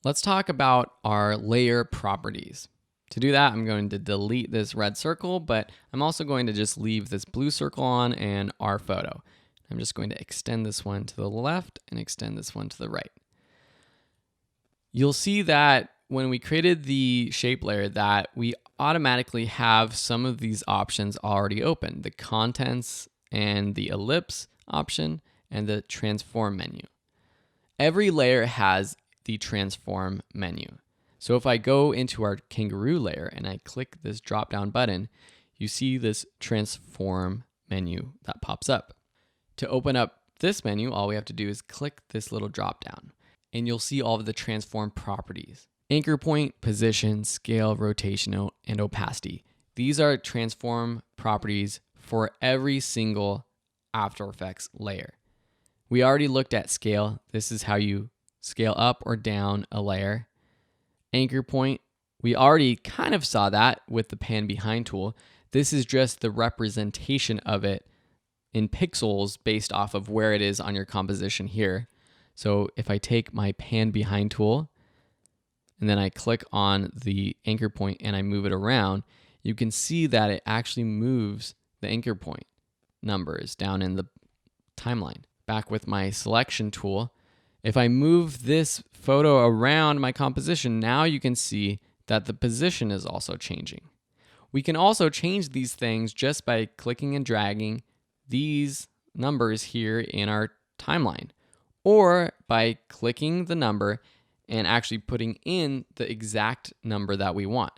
Let's talk about our layer properties. To do that, I'm going to delete this red circle, but I'm also going to just leave this blue circle on and our photo. I'm just going to extend this one to the left and extend this one to the right. You'll see that when we created the shape layer that we automatically have some of these options already open, the contents and the ellipse option and the transform menu. Every layer has the transform menu. So if I go into our kangaroo layer and I click this drop down button, you see this transform menu that pops up. To open up this menu, all we have to do is click this little drop down and you'll see all of the transform properties. Anchor point, position, scale, rotation, and opacity. These are transform properties for every single After Effects layer. We already looked at scale. This is how you scale up or down a layer. Anchor point, we already kind of saw that with the pan behind tool. This is just the representation of it in pixels based off of where it is on your composition here. So if I take my pan behind tool and then I click on the anchor point and I move it around, you can see that it actually moves the anchor point numbers down in the timeline. Back with my selection tool, if I move this photo around my composition, now you can see that the position is also changing. We can also change these things just by clicking and dragging these numbers here in our timeline, or by clicking the number and actually putting in the exact number that we want.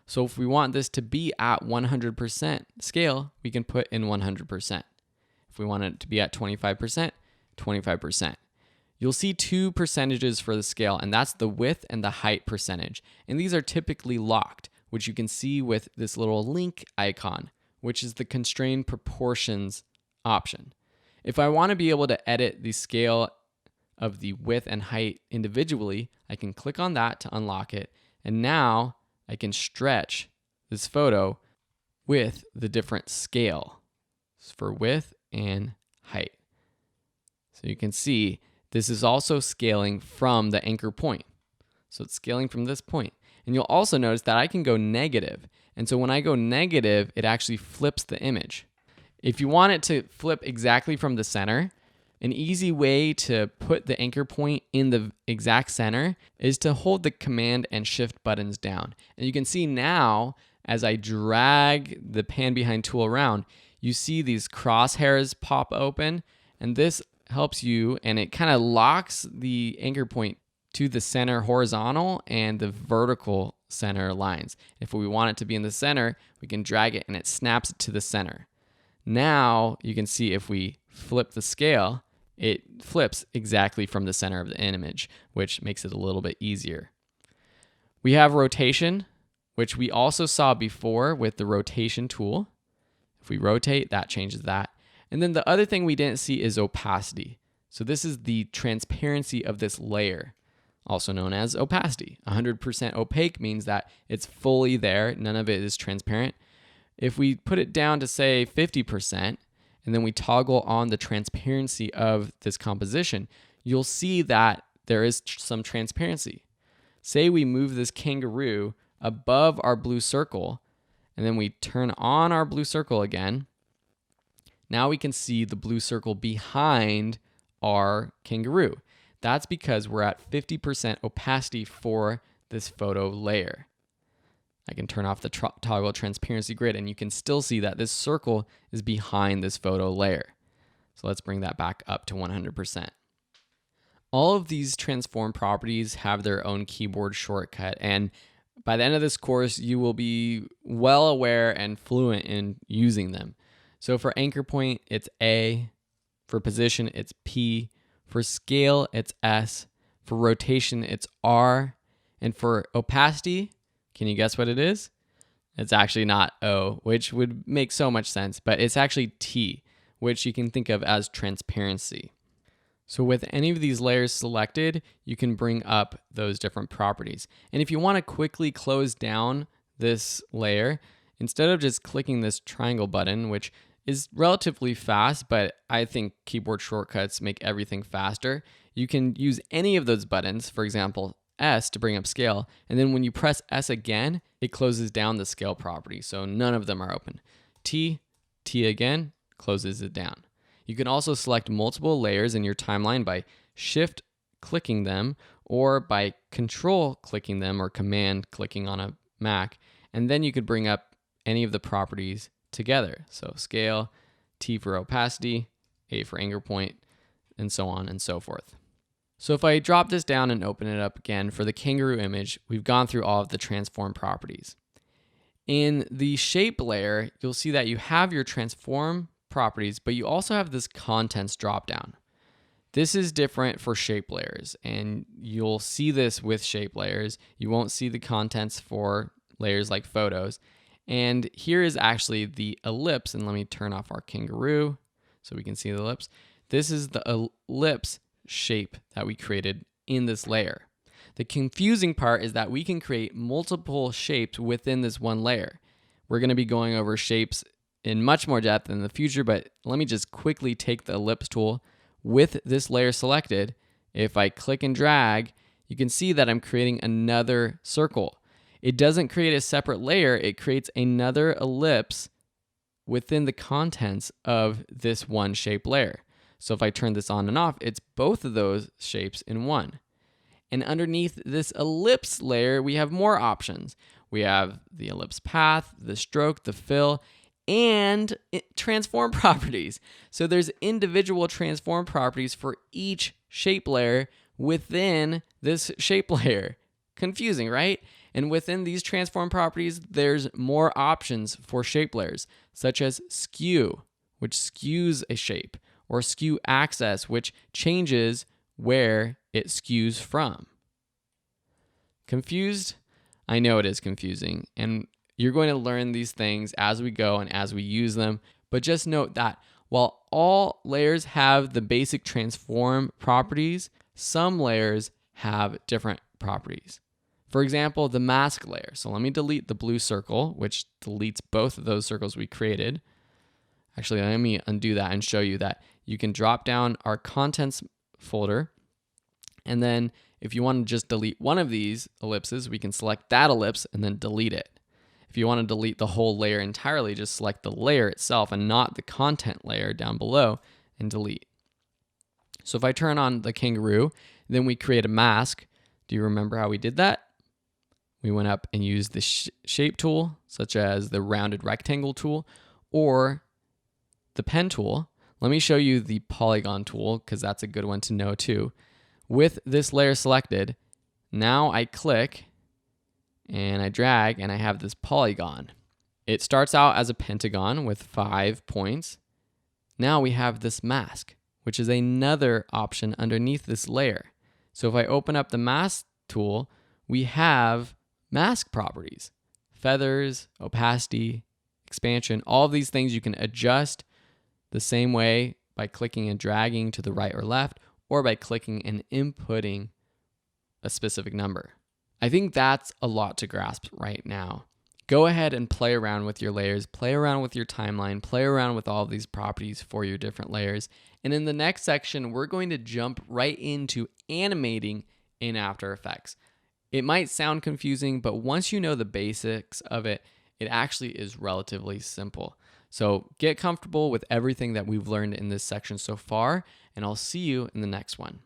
So if we want this to be at 100% scale, we can put in 100%. If we want it to be at 25%, 25%. You'll see two percentages for the scale, and that's the width and the height percentage. And these are typically locked, which you can see with this little link icon, which is the constrained proportions option. If I want to be able to edit the scale of the width and height individually, I can click on that to unlock it. And now I can stretch this photo with the different scale for width and height. So you can see this is also scaling from the anchor point. So it's scaling from this point. And you'll also notice that I can go negative. And so when I go negative, it actually flips the image. If you want it to flip exactly from the center, an easy way to put the anchor point in the exact center is to hold the Command and Shift buttons down. And you can see now, as I drag the pan behind tool around, you see these crosshairs pop open, and this helps you, and it kind of locks the anchor point to the center horizontal and the vertical center lines. If we want it to be in the center, we can drag it and it snaps it to the center. Now you can see if we flip the scale, it flips exactly from the center of the image, which makes it a little bit easier. We have rotation, which we also saw before with the rotation tool. If we rotate, that changes that. And then the other thing we didn't see is opacity. So this is the transparency of this layer, also known as opacity. 100% opaque means that it's fully there. None of it is transparent. If we put it down to say 50%, and then we toggle on the transparency of this composition, you'll see that there is some transparency. Say we move this kangaroo above our blue circle, and then we turn on our blue circle again. Now we can see the blue circle behind our kangaroo. That's because we're at 50% opacity for this photo layer. I can turn off the toggle transparency grid and you can still see that this circle is behind this photo layer. So let's bring that back up to 100%. All of these transform properties have their own keyboard shortcut, and by the end of this course, you will be well aware and fluent in using them. So for anchor point, it's A. For position, it's P. For scale, it's S. For rotation, it's R. And for opacity, can you guess what it is? It's actually not O, which would make so much sense, but it's actually T, which you can think of as transparency. So with any of these layers selected, you can bring up those different properties. And if you want to quickly close down this layer, instead of just clicking this triangle button, which is relatively fast, but I think keyboard shortcuts make everything faster, you can use any of those buttons, for example, S to bring up scale. And then when you press S again, it closes down the scale property. So none of them are open. T again, closes it down. You can also select multiple layers in your timeline by shift clicking them or by control clicking them or command clicking on a Mac. And then you could bring up any of the properties together. So scale, T for opacity, A for anchor point, and so on and so forth. So if I drop this down and open it up again for the kangaroo image, we've gone through all of the transform properties. In the shape layer, you'll see that you have your transform properties, but you also have this contents dropdown. This is different for shape layers, and you'll see this with shape layers. You won't see the contents for layers like photos. And here is actually the ellipse, and let me turn off our kangaroo so we can see the ellipse. This is the ellipse shape that we created in this layer. The confusing part is that we can create multiple shapes within this one layer. We're going to be going over shapes in much more depth in the future, but let me just quickly take the ellipse tool with this layer selected. If I click and drag, you can see that I'm creating another circle. It doesn't create a separate layer, it creates another ellipse within the contents of this one shape layer. So if I turn this on and off, it's both of those shapes in one. And underneath this ellipse layer, we have more options. We have the ellipse path, the stroke, the fill, and transform properties. So there's individual transform properties for each shape layer within this shape layer. Confusing, right? And within these transform properties, there's more options for shape layers, such as skew, which skews a shape, or skew axis, which changes where it skews from. Confused? I know it is confusing, and you're going to learn these things as we go and as we use them, but just note that while all layers have the basic transform properties, some layers have different properties. For example, the mask layer. So let me delete the blue circle, which deletes both of those circles we created. Actually, let me undo that and show you that you can drop down our contents folder, and then if you want to just delete one of these ellipses, we can select that ellipse and then delete it. If you want to delete the whole layer entirely, just select the layer itself and not the content layer down below and delete. So if I turn on the kangaroo, then we create a mask. Do you remember how we did that? We went up and used the shape tool, such as the rounded rectangle tool or the pen tool. Let me show you the polygon tool because that's a good one to know too. With this layer selected, now I click and I drag and I have this polygon. It starts out as a pentagon with 5 points. Now we have this mask, which is another option underneath this layer. So if I open up the mask tool, we have mask properties, feathers, opacity, expansion, all of these things you can adjust the same way by clicking and dragging to the right or left, or by clicking and inputting a specific number. I think that's a lot to grasp right now. Go ahead and play around with your layers, play around with your timeline, play around with all of these properties for your different layers. And in the next section, we're going to jump right into animating in After Effects. It might sound confusing, but once you know the basics of it, it actually is relatively simple. So get comfortable with everything that we've learned in this section so far, and I'll see you in the next one.